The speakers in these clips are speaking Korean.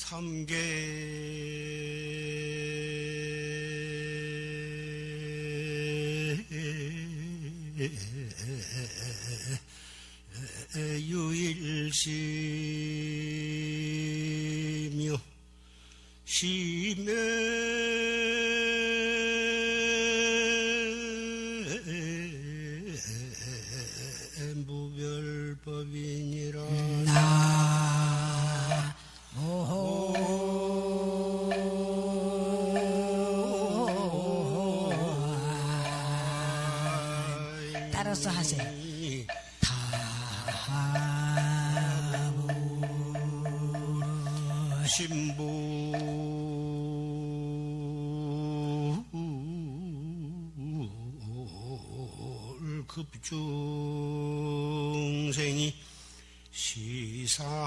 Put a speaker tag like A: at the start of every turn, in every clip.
A: 삼계 유일시며 심해 무별법이니라.
B: 따라서 하세요.
A: 신부 급중생이 시삼부차별이니라.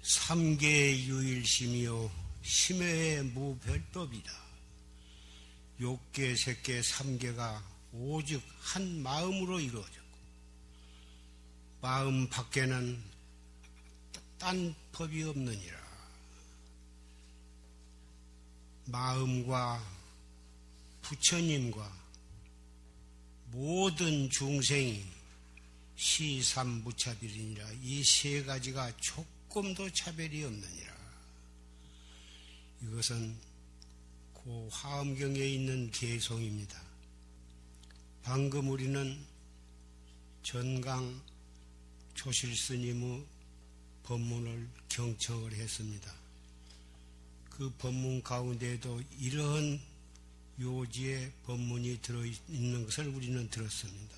A: 삼계 유일심이요 심의 무별법이다. 욕계, 색계, 삼계가 오직 한 마음으로 이루어졌고 마음 밖에는 딴 법이 없느니라. 마음과 부처님과 모든 중생이 시삼무차별이니라. 이 세 가지가 조금도 차별이 없느니라. 이것은 그 화엄경에 있는 개송입니다. 방금 우리는 전강 조실스님의 법문을 경청을 했습니다. 그 법문 가운데에도 이러한 요지의 법문이 들어있는 것을 우리는 들었습니다.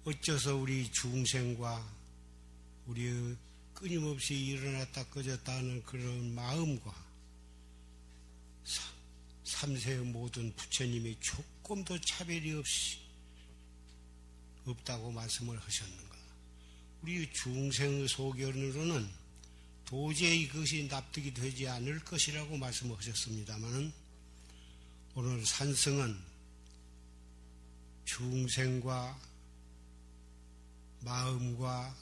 A: 어째서 우리 중생과 우리의 끊임없이 일어났다 꺼졌다 하는 그런 마음과 삼세의 모든 부처님이 조금도 차별이 없다고 말씀을 하셨는가? 우리 중생의 소견으로는 도저히 그것이 납득이 되지 않을 것이라고 말씀하셨습니다마는 오늘 산성은 중생과 마음과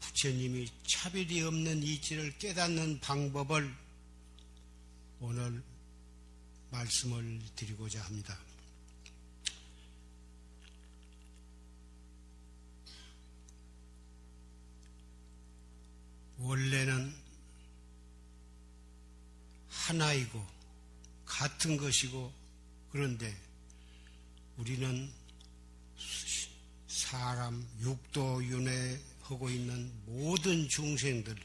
A: 부처님이 차별이 없는 이치를 깨닫는 방법을 오늘 말씀을 드리고자 합니다. 원래는 하나이고 같은 것이고 그런데 우리는 사람 육도윤회하고 있는 모든 중생들이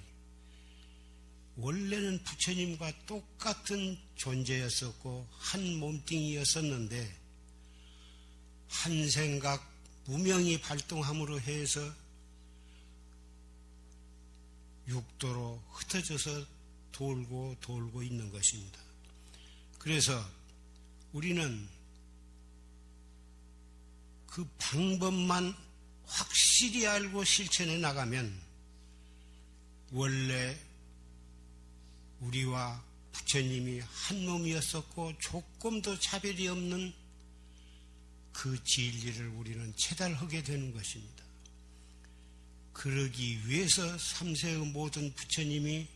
A: 원래는 부처님과 똑같은 존재였었고 한 몸뚱이였었는데 한 생각 무명이 발동함으로 해서 육도로 흩어져서 돌고 있는 것입니다. 그래서 우리는 그 방법만 확실히 알고 실천해 나가면 원래 우리와 부처님이 한 몸이었었고 조금도 차별이 없는 그 진리를 우리는 체달하게 되는 것입니다. 그러기 위해서 삼세의 모든 부처님이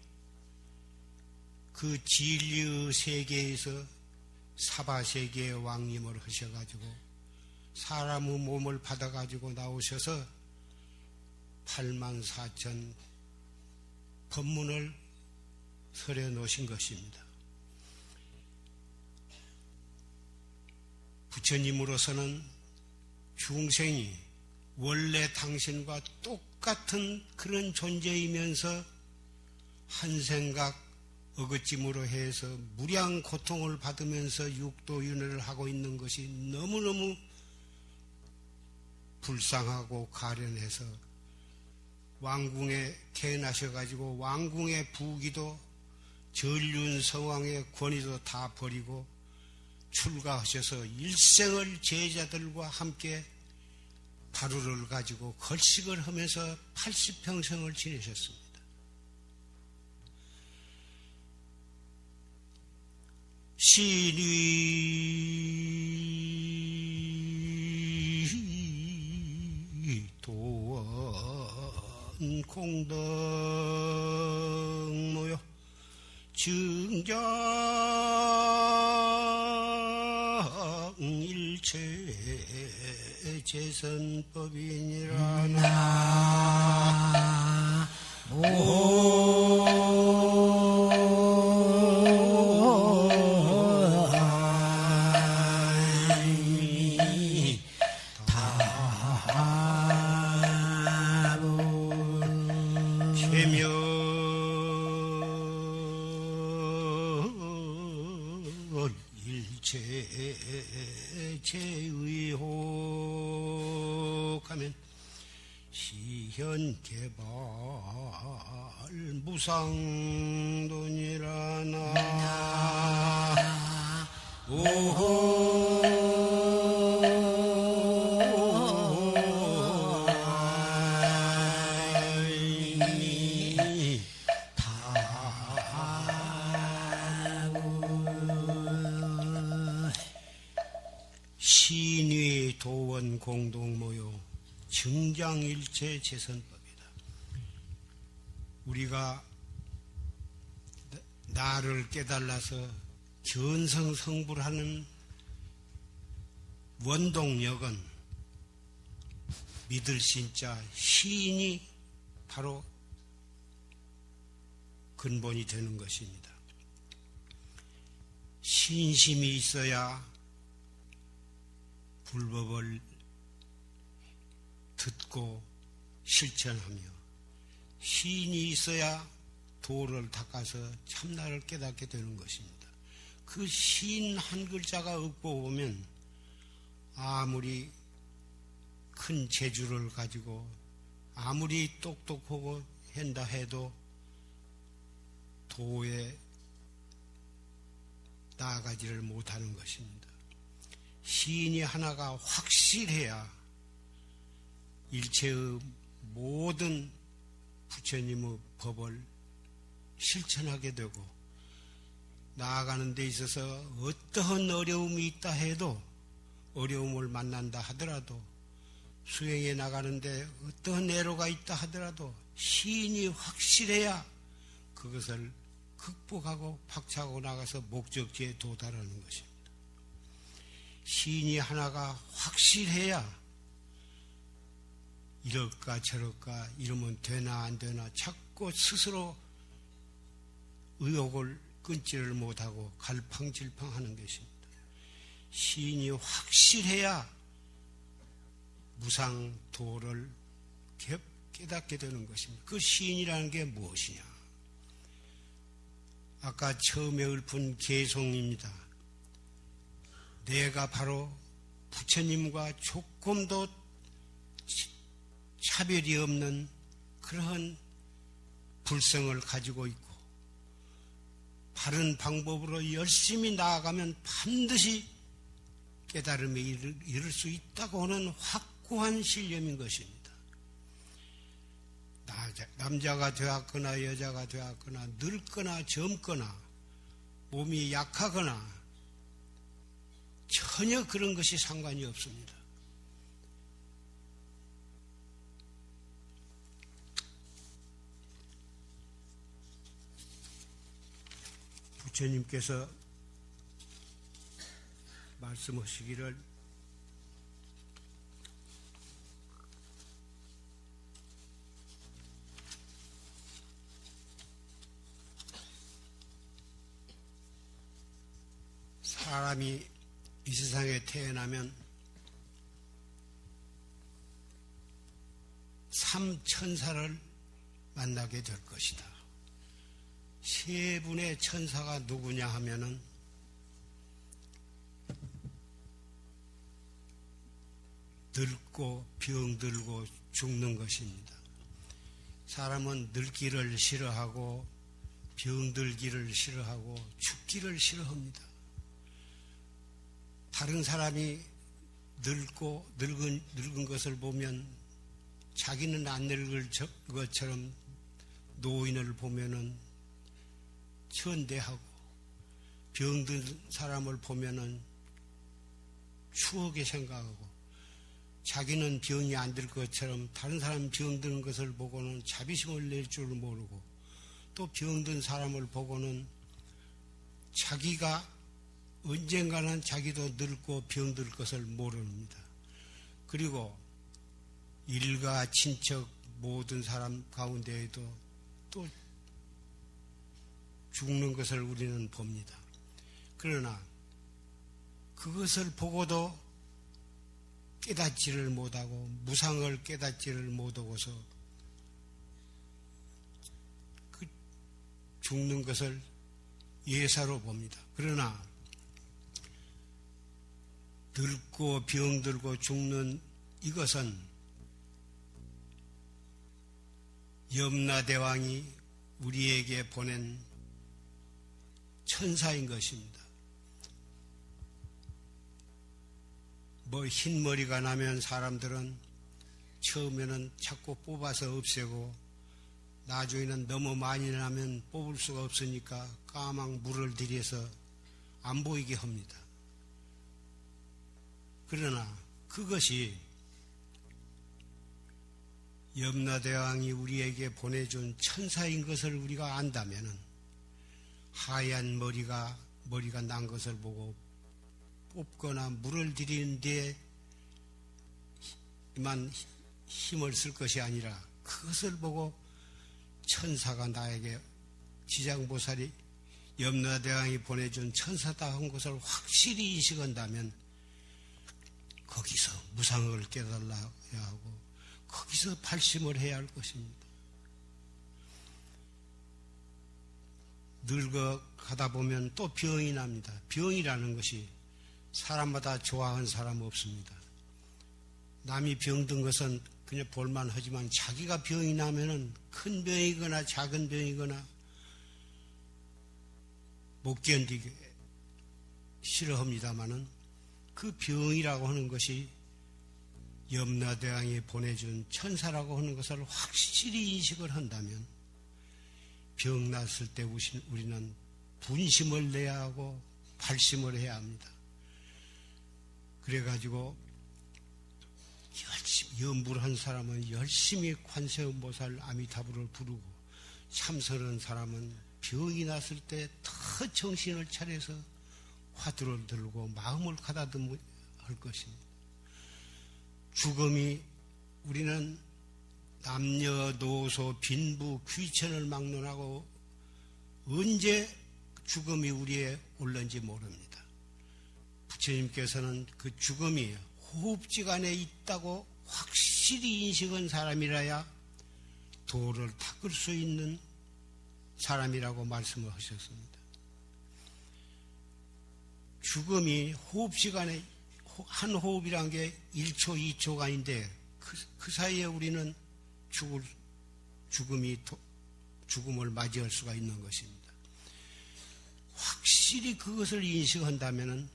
A: 그 진리의 세계에서 사바세계의 왕림을 하셔가지고 사람의 몸을 받아가지고 나오셔서 84,000 법문을 설해 놓으신 것입니다. 부처님으로서는 중생이 원래 당신과 똑같은 그런 존재이면서 한 생각 어긋짐으로 해서 무량 고통을 받으면서 육도윤회를 하고 있는 것이 너무너무 불쌍하고 가련해서 왕궁에 태어나셔가지고 왕궁의 부귀도 전륜 성왕의 권위도 다 버리고 출가하셔서 일생을 제자들과 함께 바루를 가지고 걸식을 하면서 80평생을 지내셨습니다. 신위 도원 공덕 모여 증정 일체 재선법이니라. 제의혹하면 시현개발 무상돈이라나. 신위 도원 공동모요 증장일체 재선법이다. 우리가 나를 깨달아서 견성성불하는 원동력은 믿을 신자 신이 바로 근본이 되는 것입니다. 신심이 있어야 불법을 듣고 실천하며, 신이 있어야 도를 닦아서 참나를 깨닫게 되는 것입니다. 그 신 한 글자가 없고 보면 아무리 큰 재주를 가지고 아무리 똑똑하고 한다 해도 도에 나아가지를 못하는 것입니다. 신이 하나가 확실해야 일체의 모든 부처님의 법을 실천하게 되고, 나아가는 데 있어서 어떠한 어려움이 있다 해도, 어려움을 만난다 하더라도, 수행에 나가는데 어떠한 애로가 있다 하더라도 신이 확실해야 그것을 극복하고 박차고 나가서 목적지에 도달하는 것입니다. 신이 하나가 확실해야 이럴까 저럴까, 이러면 되나 안 되나 자꾸 스스로 의욕을 끊지를 못하고 갈팡질팡하는 것입니다. 신이 확실해야 무상도를 깨닫게 되는 것입니다. 그 신이라는 게 무엇이냐? 아까 처음에 읊은 개송입니다. 내가 바로 부처님과 조금도 차별이 없는 그러한 불성을 가지고 있고, 바른 방법으로 열심히 나아가면 반드시 깨달음에 이를 수 있다고 하는 확고한 신념인 것입니다. 남자가 되었거나 여자가 되었거나 늙거나 젊거나 몸이 약하거나 전혀 그런 것이 상관이 없습니다. 부처님께서 말씀하시기를 사람이 이 세상에 태어나면 삼천사를 만나게 될 것이다. 세 분의 천사가 누구냐 하면은 늙고 병들고 죽는 것입니다. 사람은 늙기를 싫어하고 병들기를 싫어하고 죽기를 싫어합니다. 다른 사람이 늙은 것을 보면 자기는 안 늙을 것처럼 노인을 보면은 천대하고, 병든 사람을 보면은 추하게 생각하고, 자기는 병이 안 들 것처럼 다른 사람 병드는 것을 보고는 자비심을 낼 줄 모르고, 또 병든 사람을 보고는 자기가 언젠가는 자기도 늙고 병들 것을 모릅니다. 그리고 일가 친척 모든 사람 가운데에도 또 죽는 것을 우리는 봅니다. 그러나 그것을 보고도 깨닫지를 못하고, 무상을 깨닫지를 못하고서 그 죽는 것을 예사로 봅니다. 그러나 늙고 병들고 죽는 이것은 염라대왕이 우리에게 보낸 천사인 것입니다. 흰머리가 나면 사람들은 처음에는 자꾸 뽑아서 없애고, 나중에는 너무 많이 나면 뽑을 수가 없으니까 까막 물을 들여서 안 보이게 합니다. 그러나 그것이 염라대왕이 우리에게 보내준 천사인 것을 우리가 안다면은, 하얀 머리가 난 것을 보고 뽑거나 물을 들이는 데만 힘을 쓸 것이 아니라, 그것을 보고 천사가 나에게, 지장보살이 염라대왕이 보내준 천사다 한 것을 확실히 인식한다면 거기서 무상을 깨달아야 하고, 거기서 발심을 해야 할 것입니다. 늙어가다 보면 또 병이 납니다. 병이라는 것이 사람마다 좋아하는 사람 없습니다. 남이 병든 것은 그냥 볼만 하지만, 자기가 병이 나면은 큰 병이거나 작은 병이거나 못 견디게 싫어합니다마는, 그 병이라고 하는 것이 염라대왕이 보내준 천사라고 하는 것을 확실히 인식을 한다면, 병 났을 때 우리는 분심을 내야 하고 발심을 해야 합니다. 그래가지고 열심히, 염불한 사람은 열심히 관세음보살 아미타불을 부르고, 참선한 사람은 병이 났을 때 더 정신을 차려서 화두를 들고 마음을 가다듬어야 할 것입니다. 죽음이, 우리는 남녀노소 빈부 귀천을 막론하고 언제 죽음이 우리에 올는지 모릅니다. 부처님께서는 그 죽음이 호흡지간에 있다고 확실히 인식한 사람이라야 도를 닦을 수 있는 사람이라고 말씀을 하셨습니다. 죽음이 호흡시간에, 한 호흡이란 게 1초, 2초간인데 그 사이에 우리는 죽음을 맞이할 수가 있는 것입니다. 확실히 그것을 인식한다면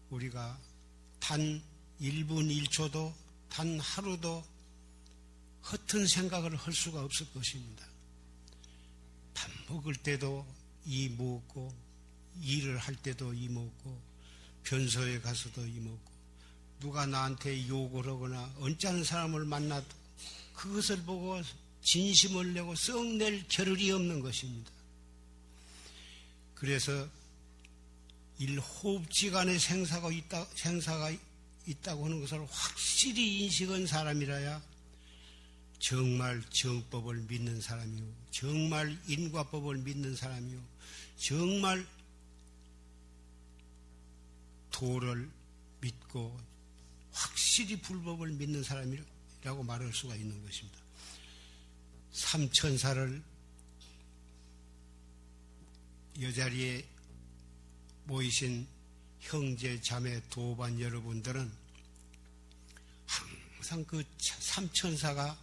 A: 우리가 단 1분 1초도, 단 하루도 허튼 생각을 할 수가 없을 것입니다. 밥 먹을 때도 이 먹고, 일을 할 때도 이 먹고, 변소에 가서도 이 먹고, 누가 나한테 욕을 하거나 언짢은 사람을 만나도 그것을 보고 진심을 내고 썩낼 겨를이 없는 것입니다. 그래서 일호흡지간에 생사가 있다고 하는 것을 확실히 인식한 사람이라야 정말 정법을 믿는 사람이요, 정말 인과법을 믿는 사람이요, 정말 도를 믿고 확실히 불법을 믿는 사람이라고 말할 수가 있는 것입니다. 삼천사를 여자리에 모이신 형제 자매 도반 여러분들은 항상 그 삼천사가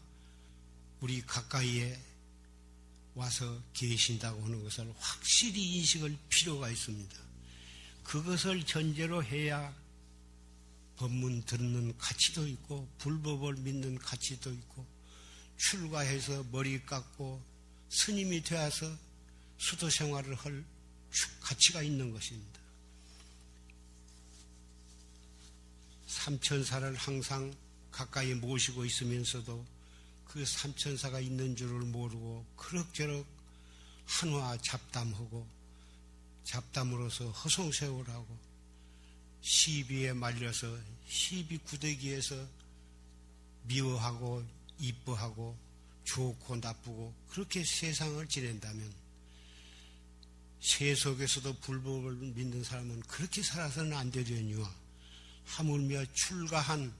A: 우리 가까이에 와서 계신다고 하는 것을 확실히 인식할 필요가 있습니다. 그것을 전제로 해야 법문 듣는 가치도 있고 불법을 믿는 가치도 있고 출가해서 머리 깎고 스님이 되어서 수도 생활을 할 가치가 있는 것입니다. 삼천사를 항상 가까이 모시고 있으면서도 그 삼천사가 있는 줄을 모르고 그럭저럭 한화 잡담하고 잡담으로서 허송세월하고 시비에 말려서 시비 구더기에서 미워하고 이뻐하고 좋고 나쁘고 그렇게 세상을 지낸다면 세속에서도 불법을 믿는 사람은 그렇게 살아서는 안 되려니와 하물며 출가한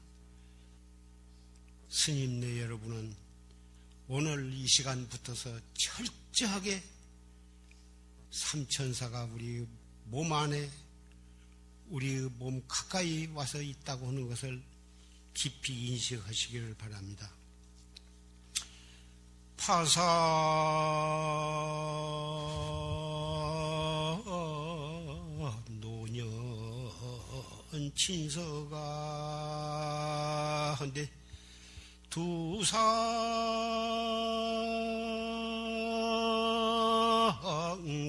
A: 스님네 여러분은 오늘 이 시간부터서 철저하게 삼천사가 우리 몸 안에 우리 몸 가까이 와서 있다고 하는 것을 깊이 인식하시기를 바랍니다. 파사 노년 친서가 한데 두상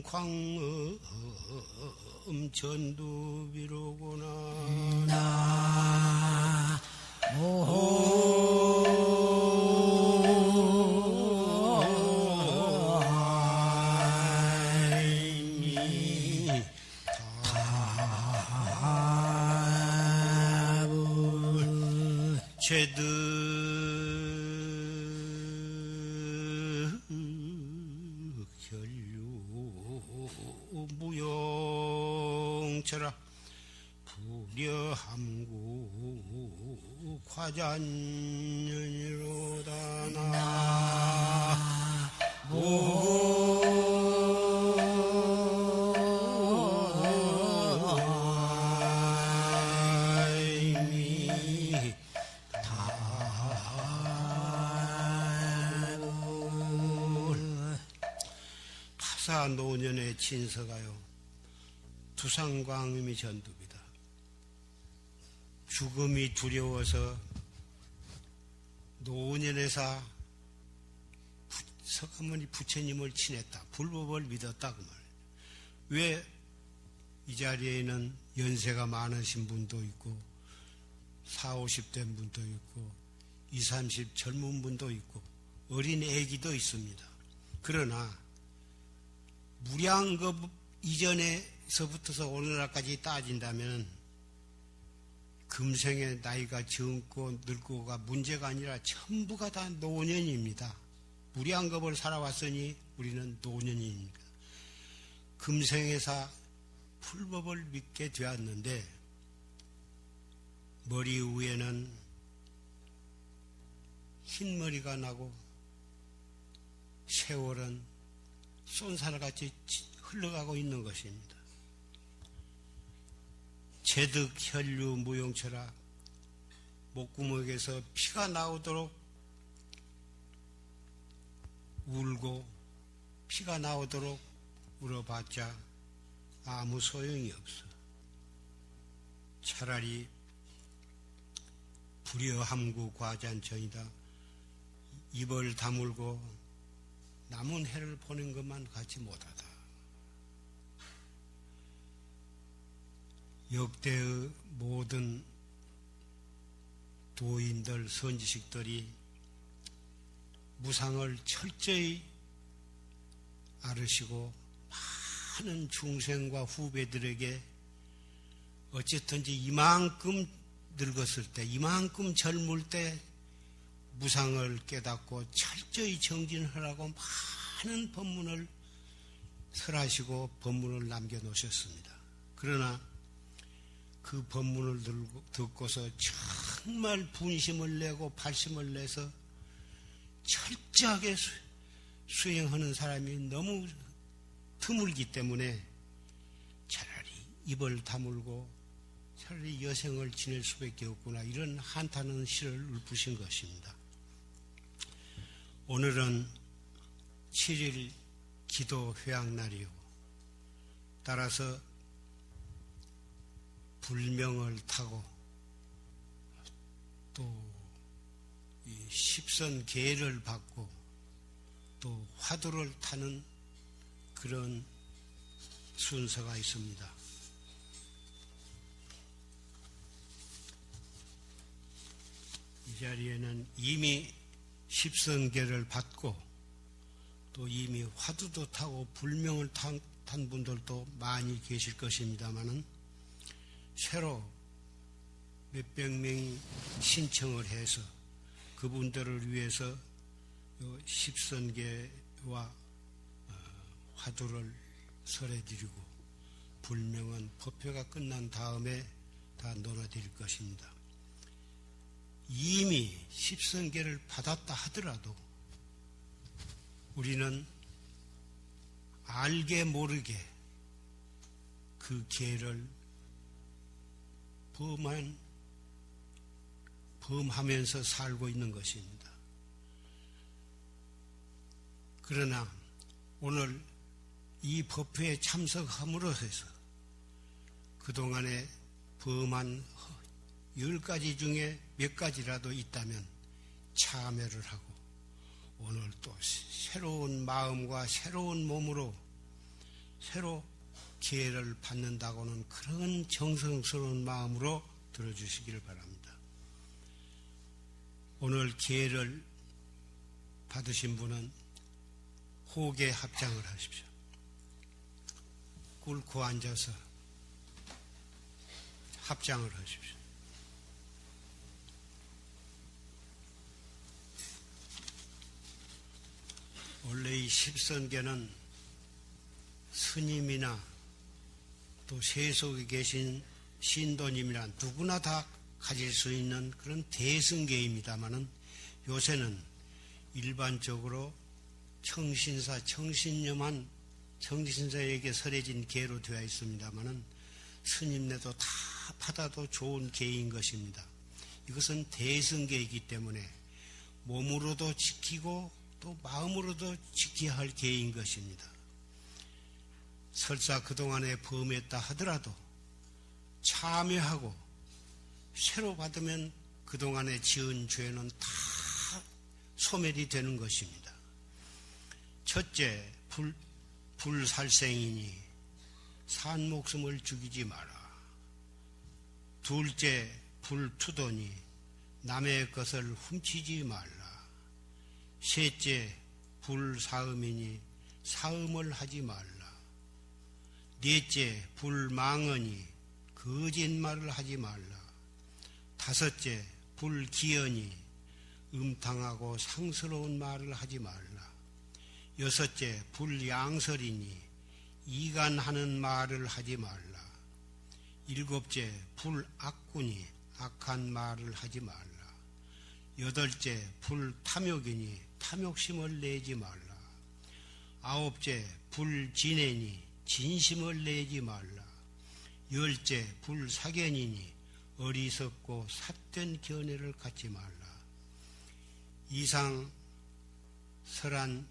A: 광음 전두비로구나. 제득 혈류 무용철아 불여함구 과잔연이로다 나모 노년의 친서가요 두상광음이 전두비다. 죽음이 두려워서 노년에서 서가모니 부처님을 친했다. 불법을 믿었다 그 말이에요. 왜 이 자리에는 연세가 많으신 분도 있고 40, 50대 분도 있고 20, 30 젊은 분도 있고 어린 애기도 있습니다. 그러나 무량겁 이전에서부터서 오늘날까지 따진다면 금생의 나이가 젊고 늙고가 문제가 아니라 전부가 다 노년입니다. 무량겁을 살아왔으니 우리는 노년입니다. 금생에서 풀법을 믿게 되었는데 머리 위에는 흰머리가 나고 세월은 쏜살같이 흘러가고 있는 것입니다. 제득 혈류 무용철아 목구멍에서 피가 나오도록 울고 피가 나오도록 울어봤자 아무 소용이 없어. 차라리 불여함구 과잔천이다. 입을 다물고 남은 해를 보는 것만 갖지 못하다. 역대의 모든 도인들, 선지식들이 무상을 철저히 앓으시고 많은 중생과 후배들에게 어쨌든지 이만큼 늙었을 때, 이만큼 젊을 때 무상을 깨닫고 철저히 정진하라고 많은 법문을 설하시고 법문을 남겨놓으셨습니다. 그러나 그 법문을 듣고서 정말 분심을 내고 발심을 내서 철저하게 수행하는 사람이 너무 드물기 때문에 차라리 입을 다물고 차라리 여생을 지낼 수밖에 없구나, 이런 한탄한 시를 읊으신 것입니다. 오늘은 7일 기도 회향날이고 따라서 불명을 타고 또 이 십선계를 받고 또 화두를 타는 그런 순서가 있습니다. 이 자리에는 이미 십선계를 받고 또 이미 화두도 타고 불명을 탄 분들도 많이 계실 것입니다마는 새로 몇백 명이 신청을 해서 그분들을 위해서 십선계와 화두를 설해드리고 불명은 법회가 끝난 다음에 다 놀아드릴 것입니다. 이미 십선계를 받았다 하더라도 우리는 알게 모르게 그 계를 범하면서 살고 있는 것입니다. 그러나 오늘 이 법회에 참석함으로써 그동안에 범한 10가지 중에 몇 가지라도 있다면 참여를 하고 오늘 또 새로운 마음과 새로운 몸으로 새로 기회를 받는다고는 그런 정성스러운 마음으로 들어주시기를 바랍니다. 오늘 기회를 받으신 분은 호계 합장을 하십시오. 꿇고 앉아서 합장을 하십시오. 원래 이 십선계는 스님이나 또 세속에 계신 신도님이나 누구나 다 가질 수 있는 그런 대승계입니다마는 요새는 일반적으로 청신사, 청신사에게 설해진 계로 되어 있습니다마는 스님네도 다 받아도 좋은 계인 것입니다. 이것은 대승계이기 때문에 몸으로도 지키고 또 마음으로도 지켜야 할 계인 것입니다. 설사 그동안에 범했다 하더라도 참여하고 새로 받으면 그동안에 지은 죄는 다 소멸이 되는 것입니다. 첫째, 불살생이니 산 목숨을 죽이지 마라. 둘째, 불투도니 남의 것을 훔치지 말라. 셋째, 불사음이니 사음을 하지 말라. 넷째, 불망언이 거짓말을 하지 말라. 다섯째, 불기언이 음탕하고 상스러운 말을 하지 말라. 여섯째, 불양설이니 이간하는 말을 하지 말라. 일곱째, 불악군이 악한 말을 하지 말라. 여덟째, 불탐욕이니 탐욕심을 내지 말라. 아홉째, 불진애니 진심을 내지 말라. 열째, 불사견이니 어리석고 삿된 견해를 갖지 말라. 이상 설한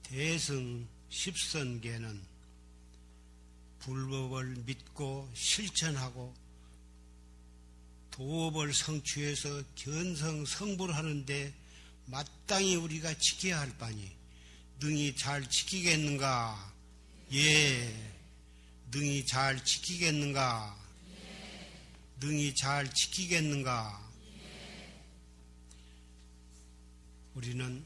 A: 대승 십선계는 불법을 믿고 실천하고 도업을 성취해서 견성성불하는데 마땅히 우리가 지켜야 할 바니 능히 잘 지키겠는가? 예. 능히 잘 지키겠는가? 능히 잘 지키겠는가? 우리는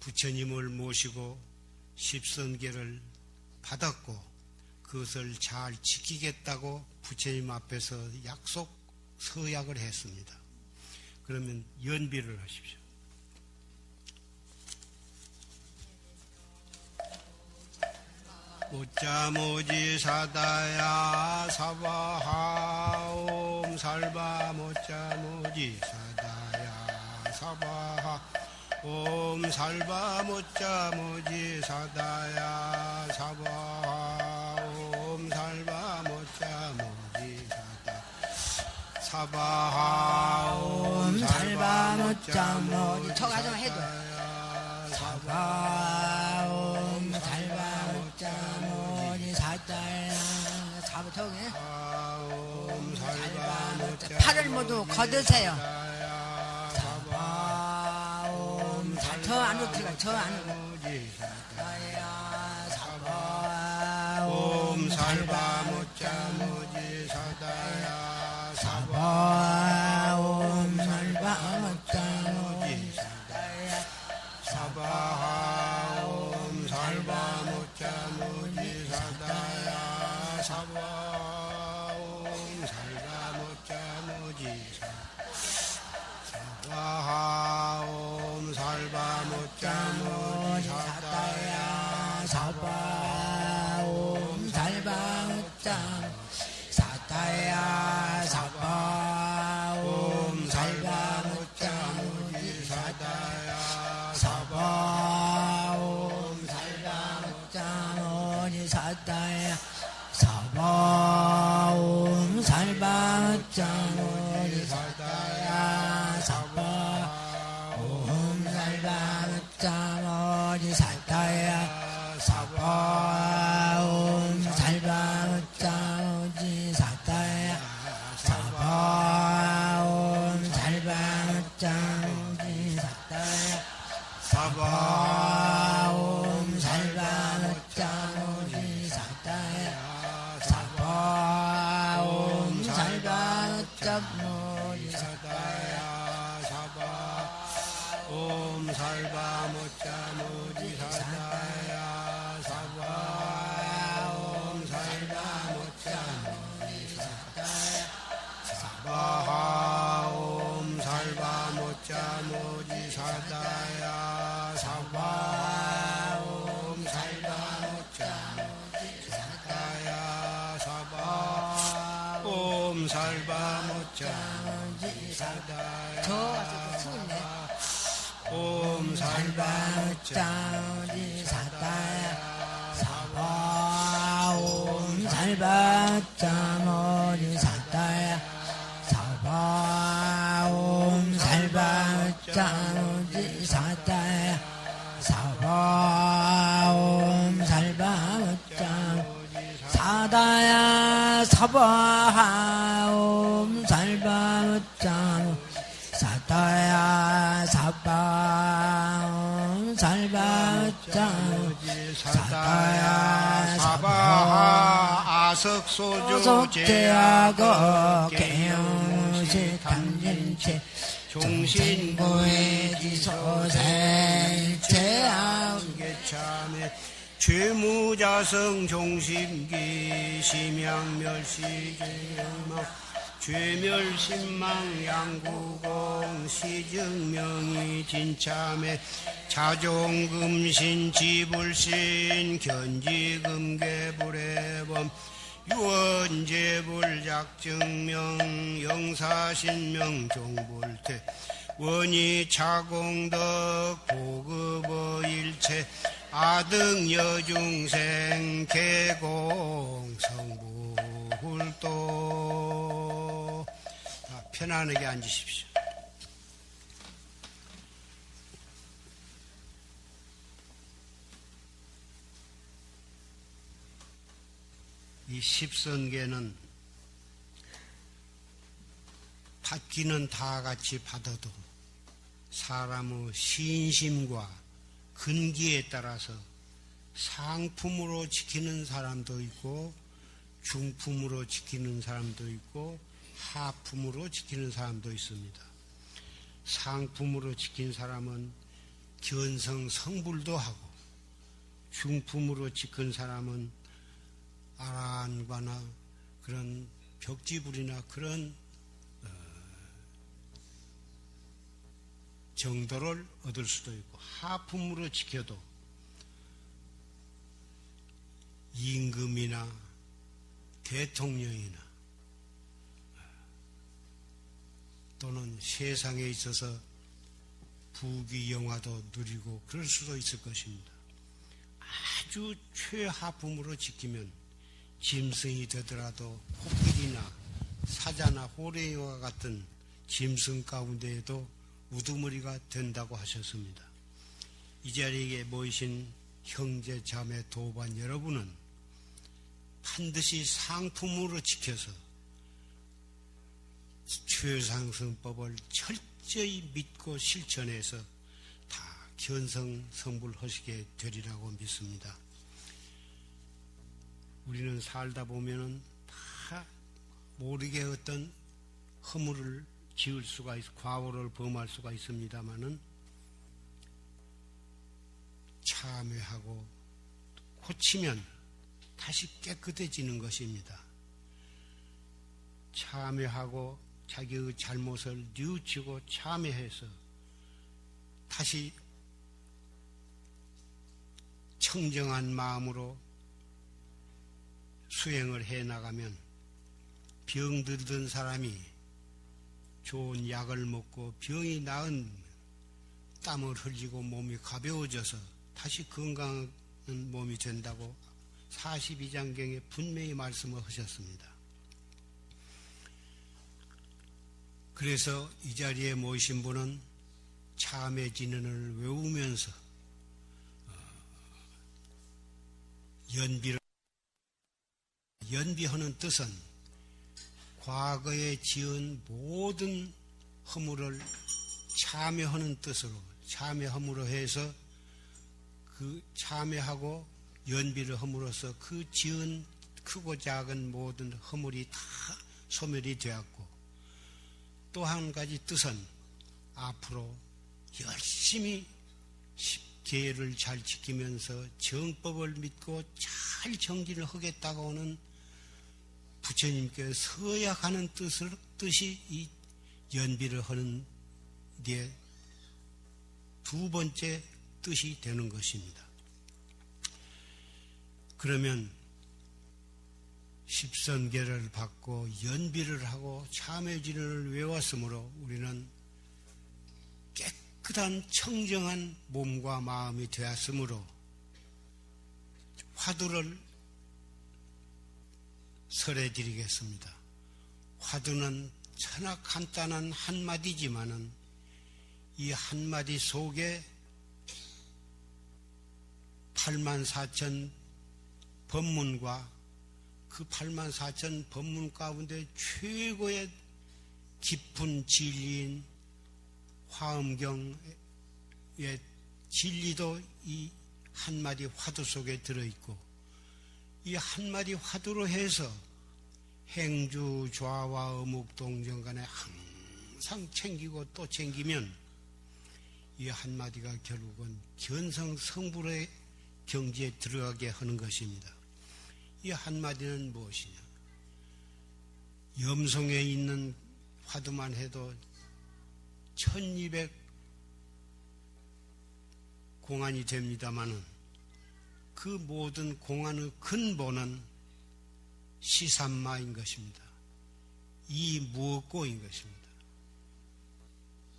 A: 부처님을 모시고 십선계를 받았고 그것을 잘 지키겠다고 부처님 앞에서 서약을 했습니다. 그러면 연비를 하십시오. 모짜모지 사다야 사바하 옴 살바 모짜모지 사다야 사바하 옴 살바 모짜모지 사다야 사바하 옴 살바 모짜모지 사다 사바하 옴 살바 모짜모지
B: 저거 좀 해줘. 사바 옴 살바 모짜모지 사다야 사부터게 옴 살바 모짜 발을 모두 걷으세요. 저 안으로 들어가. 저 안으로.
A: 옴 살바 모짜 모지 사다야
B: 사바 옴 살바 모짜 모지
A: 사다야 사바하 옴 살바 모짜 모지 사다야 사바 옴 살바 모짜 모지 사바하 옴 살바 모짜 모지 사다야
B: 사바 사다야 사바 옴 살바 모짜 모지 사다야 사바 옴 살바 모짜 모지 사다야 사바 옴 살바 모짜 모지 사다야 사바 옴 살바 모짜 모지 사다야 사바 옴 살바 모짜 모지 사다야 사바 옴 살바 모짜 모지 사다야 사바 옴 살바 모짜 모지 사다야 사바 옴 살바 모짜 모지 사다야
A: 사바 옴 살바 모짜 모지 사다야 사바 옴 살바 모짜 모지 사다야 사바하 옴 살바 모짜 모지 사다야 사바 옴 살바 모짜 모지 사다야 사바 옴 살바 모짜 모지 사다야
B: 저 와서 추운데
A: 옴 살바
B: 모짜 모지 사다야 사바 옴 살바 모짜 모지 사다야 사바 옴 살바 모짜 모지 사다야 사바 옴 살바 모짜 사다야 사바 옴 살바 모짜 사다야 사바 옴 살바 모짜 사다야
A: 사바하 아석소조
B: 속죄하고 깨우시 탐진체
A: 종신부의
B: 지소생 죄함
A: 개참에 죄무자성 종심기 심양멸시 죄망 죄멸신망 양구공 시증명이 진참에 자종금신 지불신 견지금계불해범 유언제불작증명 영사신명 종불태 원이차공덕 보급어일체 아등여중생 개공성불도 편안하게 앉으십시오. 이 십선계는 받기는 다 같이 받아도 사람의 신심과 근기에 따라서 상품으로 지키는 사람도 있고 중품으로 지키는 사람도 있고 하품으로 지키는 사람도 있습니다. 상품으로 지킨 사람은 견성 성불도 하고 중품으로 지킨 사람은 아란과나 그런 벽지불이나 그런 정도를 얻을 수도 있고 하품으로 지켜도 임금이나 대통령이나 또는 세상에 있어서 부귀영화도 누리고 그럴 수도 있을 것입니다. 아주 최하품으로 지키면 짐승이 되더라도 코끼리나 사자나 호랭이와 같은 짐승 가운데에도 우두머리가 된다고 하셨습니다. 이 자리에 모이신 형제 자매 도반 여러분은 반드시 상품으로 지켜서 최상승법을 철저히 믿고 실천해서 다 견성성불하시게 되리라고 믿습니다. 우리는 살다 보면은 다 모르게 어떤 허물을 지을 수가 있어, 과오를 범할 수가 있습니다만은 참회하고 고치면 다시 깨끗해지는 것입니다. 참회하고 자기의 잘못을 뉘우치고 참회해서 다시 청정한 마음으로 수행을 해 나가면 병들던 사람이 좋은 약을 먹고 병이 나은 땀을 흘리고 몸이 가벼워져서 다시 건강한 몸이 된다고 42장경에 분명히 말씀을 하셨습니다. 그래서 이 자리에 모이신 분은 참회 진언을 외우면서 연비하는 뜻은 과거에 지은 모든 허물을 참회하는 뜻으로 참회함으로 해서 그 참회하고 연비를 함으로써 그 지은 크고 작은 모든 허물이 다 소멸이 되었고, 또 한 가지 뜻은 앞으로 열심히 계를 잘 지키면서 정법을 믿고 잘 정진을 하겠다고 하는 부처님께 서약하는 뜻이 이 연비를 하는 데 두 번째 뜻이 되는 것입니다. 그러면 십선계를 받고 연비를 하고 참회진을 외웠으므로 우리는 깨끗한 청정한 몸과 마음이 되었으므로 화두를 설해드리겠습니다. 화두는 천하 간단한 한마디지만은 이 한마디 속에 84,000 법문과 그 84,000 법문 가운데 최고의 깊은 진리인 화엄경의 진리도 이 한마디 화두 속에 들어있고, 이 한마디 화두로 해서 행주 좌와 어묵동정 간에 항상 챙기고 또 챙기면 이 한마디가 결국은 견성성불의 경지에 들어가게 하는 것입니다. 이 한마디는 무엇이냐? 염송에 있는 화두만 해도 1200 공안이 됩니다마는 그 모든 공안의 근본은 시삼마인 것입니다. 이 무엇고인 것입니다.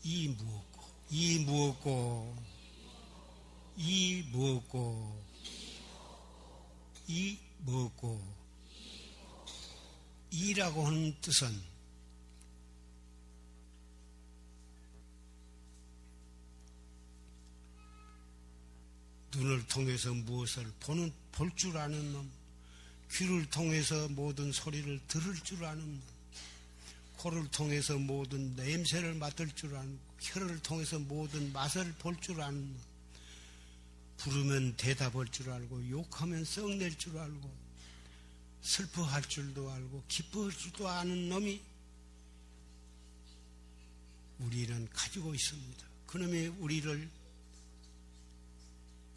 A: 이 무엇고, 이 무엇고, 이 무엇고, 이 무엇고. 이라고 하는 뜻은 눈을 통해서 무엇을 볼 줄 아는 놈, 귀를 통해서 모든 소리를 들을 줄 아는 놈, 코를 통해서 모든 냄새를 맡을 줄 아는, 혀를 통해서 모든 맛을 볼 줄 아는 놈, 부르면 대답할 줄 알고, 욕하면 썩낼 줄 알고, 슬퍼할 줄도 알고, 기뻐할 줄도 아는 놈이 우리는 가지고 있습니다. 그놈이 우리를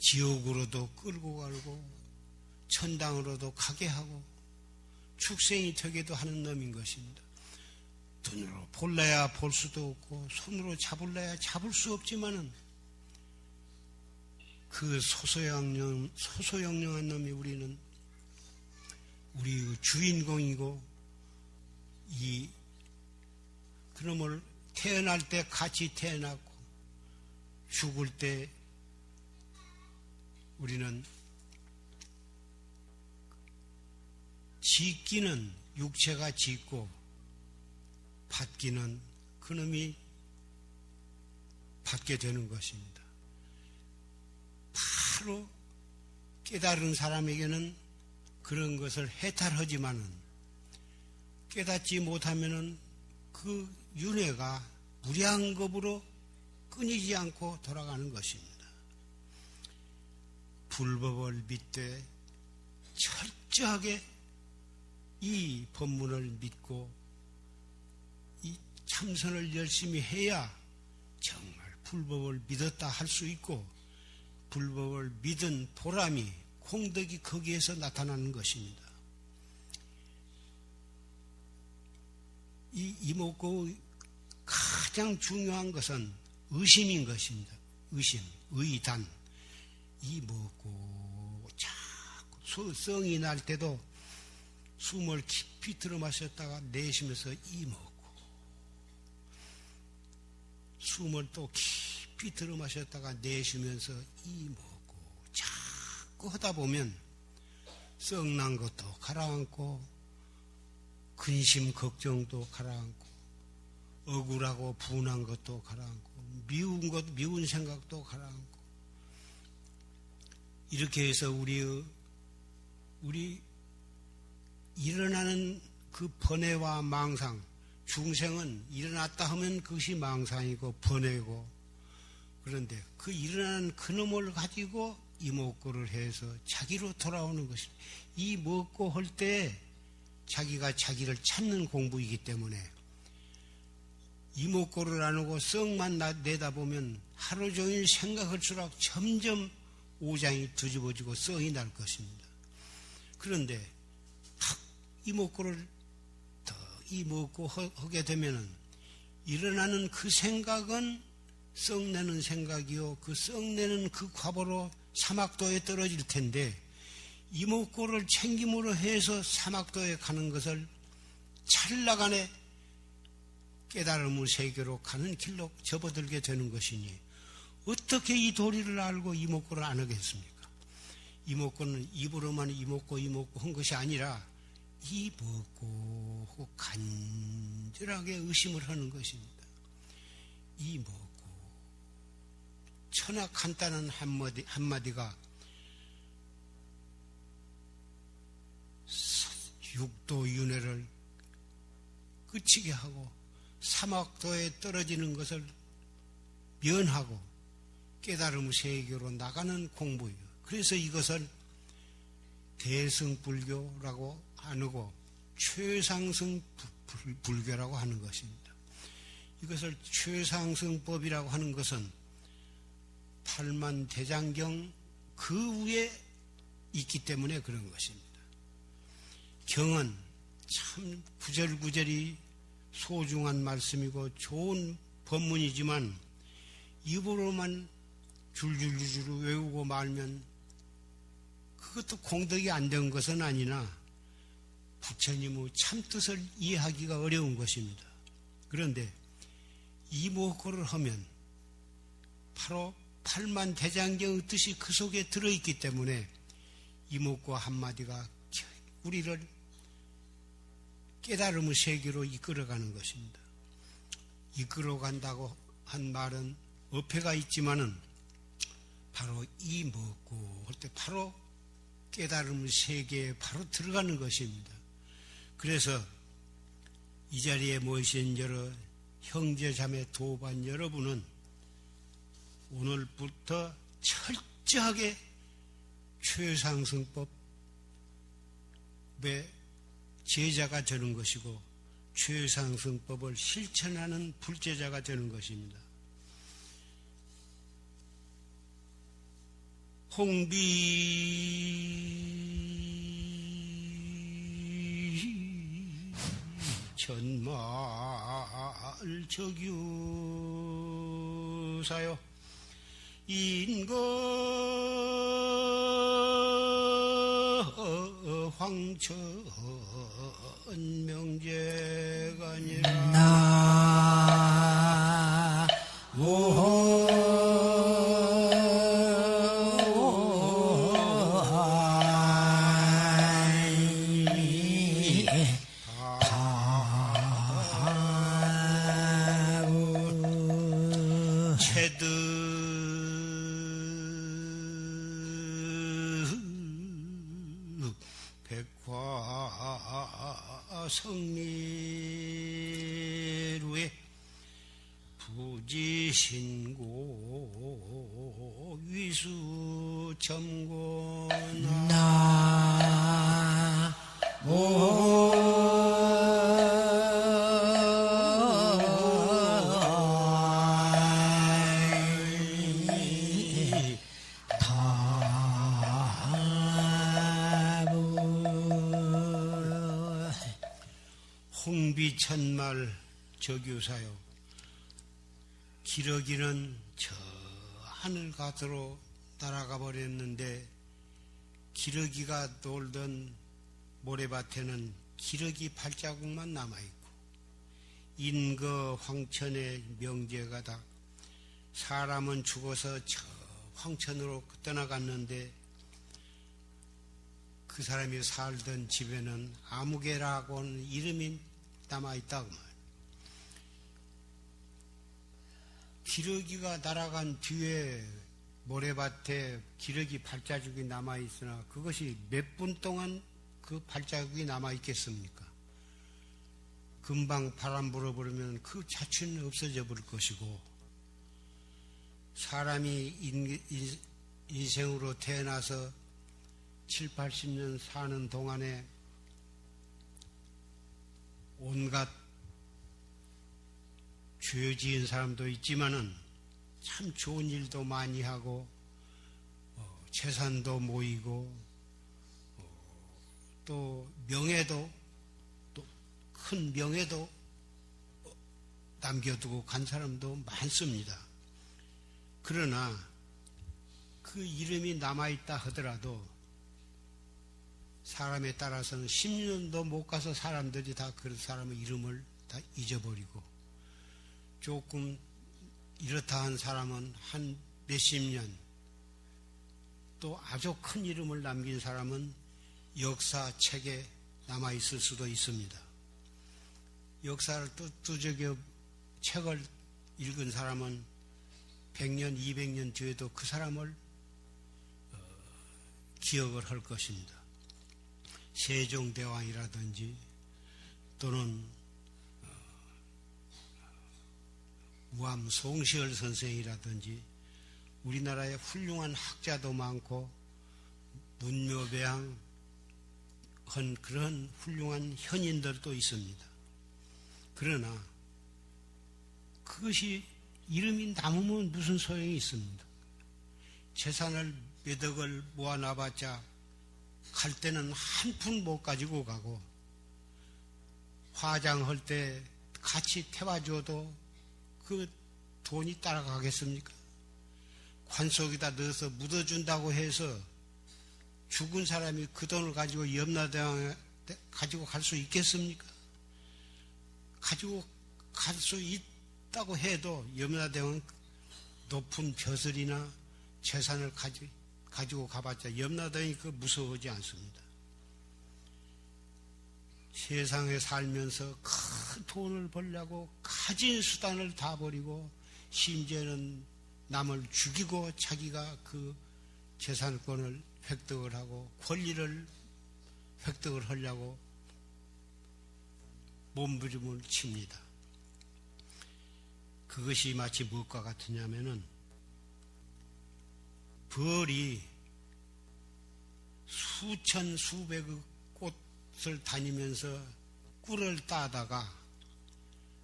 A: 지옥으로도 끌고 가고 천당으로도 가게 하고 축생이 되게도 하는 놈인 것입니다. 눈으로 볼래야 볼 수도 없고 손으로 잡을래야 잡을 수 없지만은 그 소소영령한 놈이 우리는 우리의 주인공이고, 이 그놈을 태어날 때 같이 태어났고 죽을 때 우리는 짓기는 육체가 짓고 받기는 그놈이 받게 되는 것입니다. 바로 깨달은 사람에게는 그런 것을 해탈하지만은 깨닫지 못하면은 그 윤회가 무량겁으로 끊이지 않고 돌아가는 것입니다. 불법을 믿되 철저하게 이 법문을 믿고 이 참선을 열심히 해야 정말 불법을 믿었다 할 수 있고 불법을 믿은 보람이 공덕이 거기에서 나타나는 것입니다. 이 이목구의 가장 중요한 것은 의심인 것입니다. 의심, 의단. 이목구 자꾸 성이 날 때도 숨을 깊이 들어 마셨다가 내쉬면서 이목구, 숨을 또 깊이 들어 마셨다가 내쉬면서 이목구, 자꾸 하다 보면 썩난 것도 가라앉고 근심 걱정도 가라앉고 억울하고 분한 것도 가라앉고 미운 생각도 가라앉고 이렇게 해서 우리 일어나는 그 번뇌와 망상, 중생은 일어났다 하면 그것이 망상이고 번뇌고, 그런데 그 일어나는 그놈을 가지고 이목구를 해서 자기로 돌아오는 것입니다. 이 먹고 할 때 자기가 자기를 찾는 공부이기 때문에 이목구를 안 하고 썩만 내다보면 하루 종일 생각할수록 점점 오장이 뒤집어지고 썩이 날 것입니다. 그런데 탁 이목구를 더 이목구 하게 되면은 일어나는 그 생각은 썩내는 생각이요, 그 썩내는 그 과보로 사막도에 떨어질 텐데 이목구를 챙김으로 해서 사막도에 가는 것을 찰나간에 깨달음의 세계로 가는 길로 접어들게 되는 것이니 어떻게 이 도리를 알고 이목구를 안 하겠습니까? 이목구는 입으로만 이목구 한 것이 아니라 이목구 하고 간절하게 의심을 하는 것입니다. 이목구. 천하 간단한 한마디가 육도윤회를 끝이게 하고 사막도에 떨어지는 것을 면하고 깨달음 세계로 나가는 공부예요. 그래서 이것을 대승불교라고 안 하고 최상승 불교라고 하는 것입니다. 이것을 최상승법이라고 하는 것은 팔만대장경 그 위에 있기 때문에 그런 것입니다. 경은 참 구절구절이 소중한 말씀이고 좋은 법문이지만 입으로만 줄줄줄줄 외우고 말면 그것도 공덕이 안 된 것은 아니나 부처님의 참뜻을 이해하기가 어려운 것입니다. 그런데 이목구를 하면 바로 팔만대장경의 뜻이 그 속에 들어있기 때문에 이목구 한마디가 우리를 깨달음의 세계로 이끌어가는 것입니다. 이끌어간다고 한 말은 어폐가 있지만은 바로 이목구 할 때 바로 깨달음의 세계에 바로 들어가는 것입니다. 그래서 이 자리에 모이신 여러 형제자매 도반 여러분은 오늘부터 철저하게 최상승법의 제자가 되는 것이고 최상승법을 실천하는 불제자가 되는 것입니다. 홍비 전말 적유사요 인거 황천 명제가 아니라 성리 신고 위수 점고나 홍비천말 저교사요. 기러기는 저 하늘 갓으로 날아가 버렸는데 기러기가 놀던 모래밭에는 기러기 발자국만 남아있고 인거 황천의 명제가 다 사람은 죽어서 저 황천으로 떠나갔는데 그 사람이 살던 집에는 아무개라고 하는 이름이 남아있다고 말이에요. 기러기가 날아간 뒤에 모래밭에 기러기 발자국이 남아있으나 그것이 몇 분 동안 그 발자국이 남아있겠습니까? 금방 바람 불어버리면 그 자체는 없어져 버릴 것이고 사람이 인생으로 태어나서 7, 80년 사는 동안에 온갖 죄 지은 사람도 있지만은 참 좋은 일도 많이 하고 재산도 모이고 또 명예도 또 큰 명예도 남겨두고 간 사람도 많습니다. 그러나 그 이름이 남아있다 하더라도 사람에 따라서는 10년도 못 가서 사람들이 다 그 사람의 이름을 다 잊어버리고 조금 이렇다 한 사람은 한 몇십 년 또 아주 큰 이름을 남긴 사람은 역사책에 남아있을 수도 있습니다. 역사를 두저겨 책을 읽은 사람은 100년, 200년 뒤에도 그 사람을 기억을 할 것입니다. 세종대왕이라든지 또는 우암 송시열 선생이라든지 우리나라에 훌륭한 학자도 많고 문묘배양한 그런 훌륭한 현인들도 있습니다. 그러나 그것이 이름이 남으면 무슨 소용이 있습니다. 재산을 몇 억을 모아놔봤자 갈 때는 한 푼 못 가지고 가고 화장할 때 같이 태워줘도 그 돈이 따라가겠습니까? 관속에다 넣어서 묻어준다고 해서 죽은 사람이 그 돈을 가지고 염라대왕에 가지고 갈 수 있겠습니까? 가지고 갈 수 있다고 해도 염라대왕은 높은 벼슬이나 재산을 가지고 가봤자 염라대왕이 그 무서워하지 않습니다. 세상에 살면서 큰 돈을 벌려고 가진 수단을 다 버리고 심지어는 남을 죽이고 자기가 그 재산권을 획득을 하고 권리를 획득을 하려고 몸부림을 칩니다. 그것이 마치 무엇과 같으냐면은 벌이 수천 수백의 꽃을 다니면서 꿀을 따다가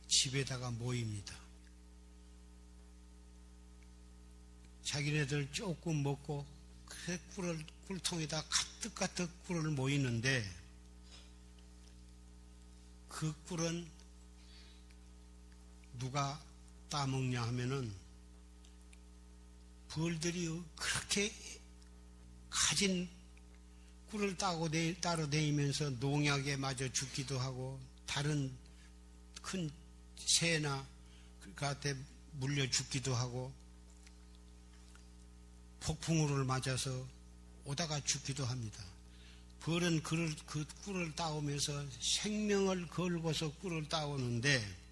A: 집에다가 모입니다. 자기네들 조금 먹고 그 꿀통에다 가득가득 꿀을 모이는데 그 꿀은 누가 따먹냐 하면은 벌들이 그렇게 가진 꿀을 따로 다니면서 농약에 맞아 죽기도 하고 다른 큰 새나 그한테 물려 죽기도 하고 폭풍우를 맞아서 오다가 죽기도 합니다. 벌은 그 꿀을 따오면서 생명을 걸고서 꿀을 따오는데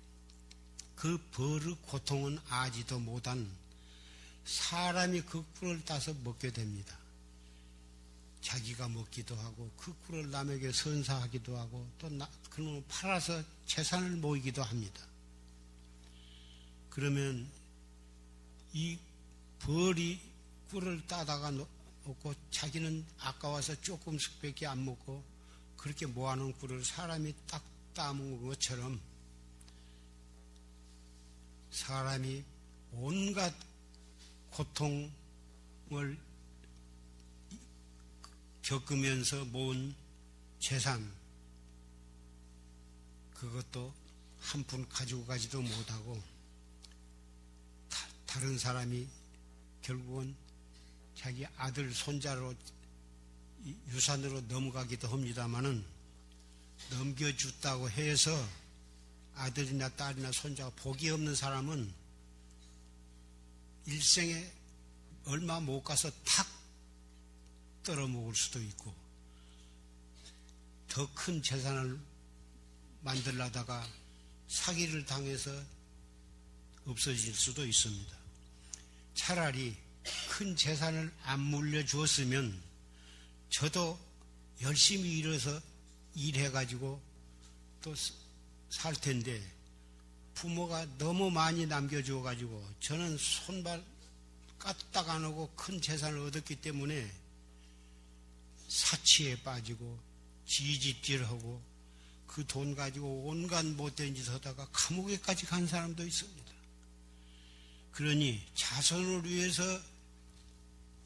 A: 그 벌의 고통은 아지도 못한 사람이 그 꿀을 따서 먹게 됩니다. 자기가 먹기도 하고 그 꿀을 남에게 선사하기도 하고 또 그놈을 팔아서 재산을 모이기도 합니다. 그러면 이 벌이 꿀을 따다가 놓고 자기는 아까워서 조금씩밖에 안 먹고 그렇게 모아놓은 꿀을 사람이 딱 따먹은 것처럼 사람이 온갖 고통을 겪으면서 모은 재산, 그것도 한 푼 가지고 가지도 못하고 다른 사람이 결국은 자기 아들, 손자로 유산으로 넘어가기도 합니다마는 넘겨줬다고 해서 아들이나 딸이나 손자가 복이 없는 사람은 일생에 얼마 못 가서 탁 떨어먹을 수도 있고 더 큰 재산을 만들려다가 사기를 당해서 없어질 수도 있습니다. 차라리 큰 재산을 안 물려주었으면 저도 열심히 일해가지고 또 살 텐데 부모가 너무 많이 남겨주어가지고 저는 손발 까딱 안 하고 큰 재산을 얻었기 때문에 사치에 빠지고 지짓질하고 그 돈 가지고 온갖 못된 짓 하다가 감옥에까지 간 사람도 있습니다. 그러니 자손을 위해서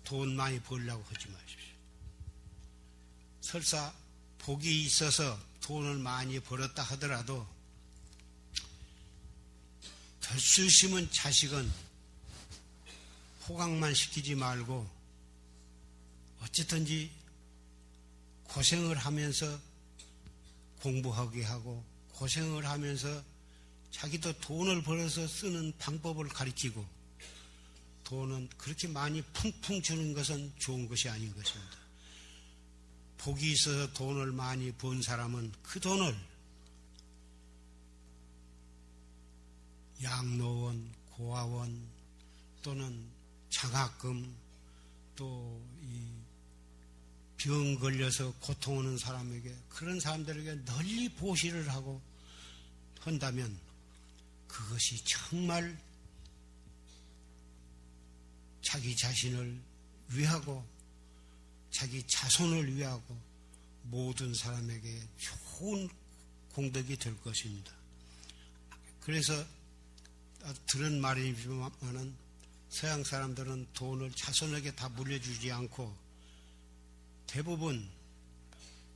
A: 돈 많이 벌려고 하지 마십시오. 설사 복이 있어서 돈을 많이 벌었다 하더라도 될 수 있으면 자식은 호강만 시키지 말고 어쨌든지 고생을 하면서 공부하게 하고 고생을 하면서 자기도 돈을 벌어서 쓰는 방법을 가르치고 돈은 그렇게 많이 풍풍 주는 것은 좋은 것이 아닌 것입니다. 복이 있어서 돈을 많이 번 사람은 그 돈을 양로원, 고아원 또는 장학금 또 병 걸려서 고통하는 사람에게 그런 사람들에게 널리 보시를 하고 한다면 그것이 정말 자기 자신을 위하고 자기 자손을 위하고 모든 사람에게 좋은 공덕이 될 것입니다. 그래서 들은 말이지만은 서양 사람들은 돈을 자손에게 다 물려주지 않고 대부분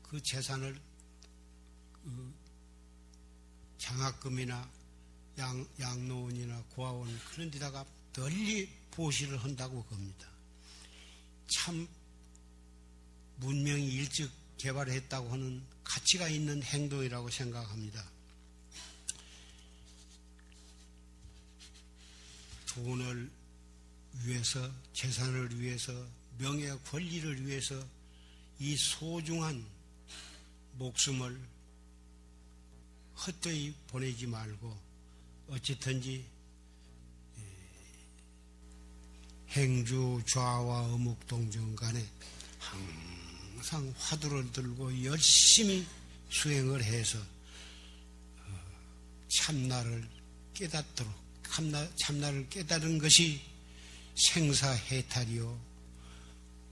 A: 그 재산을 장학금이나 양로원이나 고아원 그런 데다가 널리 보시를 한다고 겁니다. 참 문명이 일찍 개발했다고 하는 가치가 있는 행동이라고 생각합니다. 돈을 위해서, 재산을 위해서, 명예 권리를 위해서 이 소중한 목숨을 헛되이 보내지 말고 어쨌든지 행주 좌와 어묵동정 간에 항상 화두를 들고 열심히 수행을 해서 참나를 깨닫도록 참나를 깨달은 것이 생사해탈이요.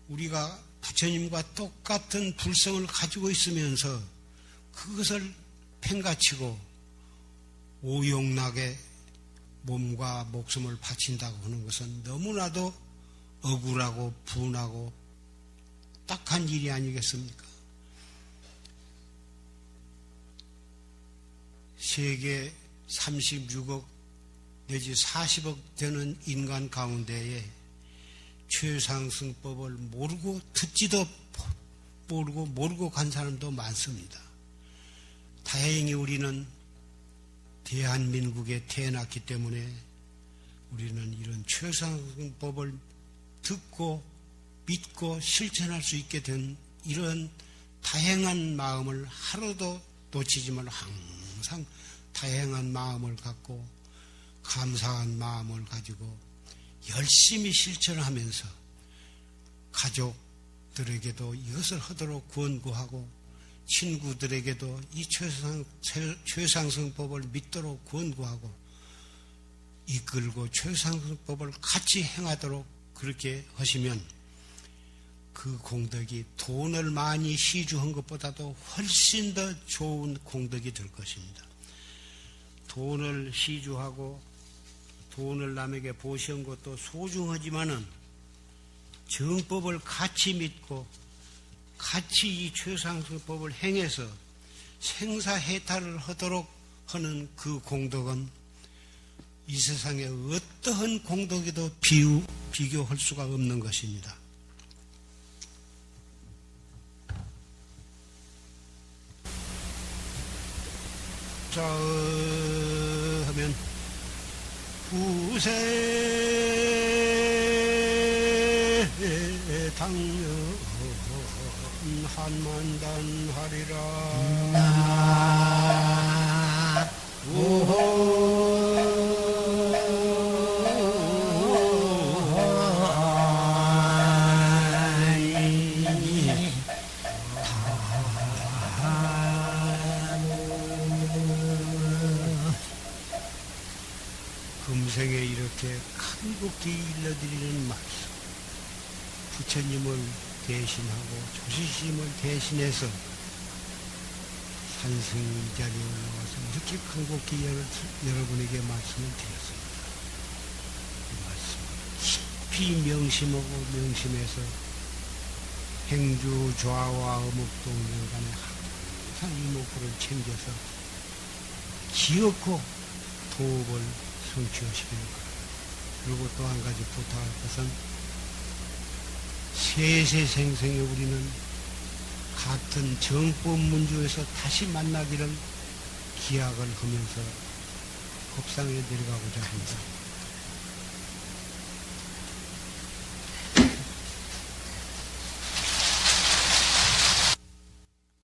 A: 우리가 부처님과 똑같은 불성을 가지고 있으면서 그것을 팽가치고 오용락에 몸과 목숨을 바친다고 하는 것은 너무나도 억울하고 분하고 딱한 일이 아니겠습니까? 세계 36억 내지 40억 되는 인간 가운데에 최상승법을 모르고 듣지도 모르고 간 사람도 많습니다. 다행히 우리는 대한민국에 태어났기 때문에 우리는 이런 최상승법을 듣고 믿고 실천할 수 있게 된 이런 다행한 마음을 하루도 놓치지 말고 항상 다행한 마음을 갖고 감사한 마음을 가지고 열심히 실천하면서 가족들에게도 이것을 하도록 권고하고 친구들에게도 이 최상승법을 믿도록 권고하고 이끌고 최상승법을 같이 행하도록 그렇게 하시면 그 공덕이 돈을 많이 시주한 것보다도 훨씬 더 좋은 공덕이 될 것입니다. 돈을 시주하고 돈을 남에게 보시한 것도 소중하지만은 정법을 같이 믿고 같이 이 최상승법을 행해서 생사해탈을 하도록 하는 그 공덕은 이 세상에 어떠한 공덕에도 비교할 수가 없는 것입니다. 자 하면 후세 당연 한만단 하리라. 금생에 이렇게 간곡히 일러드리는 말씀, 부처님을 대신하고 조시스님을 대신해서 산승 이 자리에 올라와서 이렇게 간곡히 여러분에게 말씀을 드렸습니다. 이 말씀을 깊이 명심하고 명심해서 행주 좌와 어묵동정 간에 항상 이 목표를 챙겨서 기어코 도업을 성취하시길 바랍니다. 그리고 또 한 가지 부탁할 것은 세세생생에 우리는 같은 정법 문주에서 다시 만나기를 기약을 하면서 법상에 내려가고자 합니다.